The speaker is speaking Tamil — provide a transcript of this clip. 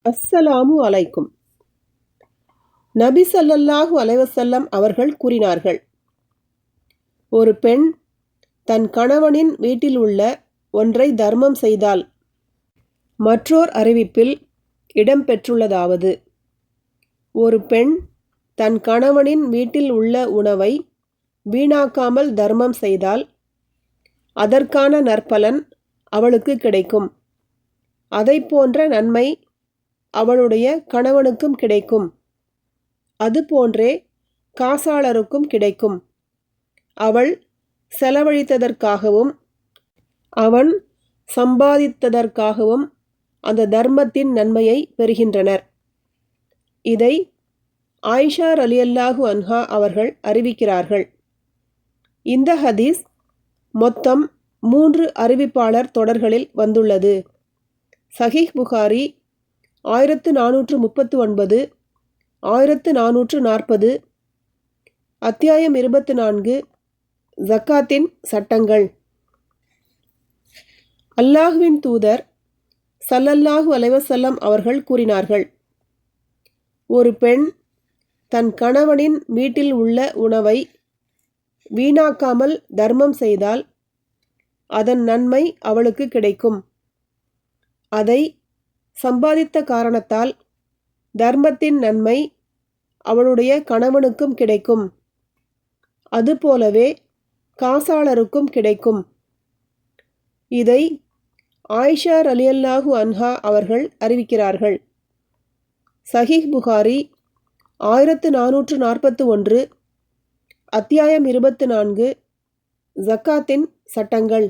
அஸ்ஸலாமு அலைக்கும். நபி ஸல்லல்லாஹு அலைஹி வஸல்லம் அவர்கள் கூறினார்கள், ஒரு பெண் தன் கணவனின் வீட்டில் உள்ள ஒன்றை தர்மம் செய்தால். மற்றோர் அறிவிப்பில் இடம்பெற்றுள்ளதாவது, ஒரு பெண் தன் கணவனின் வீட்டில் உள்ள உணவை வீணாக்காமல் தர்மம் செய்தால் அதற்கான நற்பலன் அவளுக்கு கிடைக்கும். அதைப்போன்ற நன்மை அவளுடைய கணவனுக்கும் கிடைக்கும். அதுபோன்றே காசாளருக்கும் கிடைக்கும். அவள் செலவழித்ததற்காகவும் அவன் சம்பாதித்ததற்காகவும் அந்த தர்மத்தின் நன்மையை பெறுகின்றனர். இதை ஆயிஷா ரலியல்லாஹு அன்ஹா அவர்கள் அறிவிக்கிறார்கள். இந்த ஹதீஸ் மொத்தம் 3 அறிவிப்பாளர் தொடர்களில் வந்துள்ளது. சஹீஹ் புகாரி 1439, 1440, அத்தியாயம் 24, ஜக்காத்தின் சட்டங்கள். அல்லாஹ்வின் தூதர் ஸல்லல்லாஹு அலைஹி வஸல்லம் அவர்கள் கூறினார்கள், ஒரு பெண் தன் கணவனின் வீட்டில் உள்ள உணவை வீணாக்காமல் தர்மம் செய்தால் அதன் நன்மை அவளுக்கு கிடைக்கும். அதை சம்பாதித்த காரணத்தால் தர்மத்தின் நன்மை அவளுடைய கணவனுக்கும் கிடைக்கும். அதுபோலவே காசாளருக்கும் கிடைக்கும். இதை ஆயிஷா ரலியல்லாஹு அன்ஹா அவர்கள் அறிவிக்கிறார்கள். சஹீஹ் புகாரி 1441, அத்தியாயம் 24, ஜக்காத்தின் சட்டங்கள்.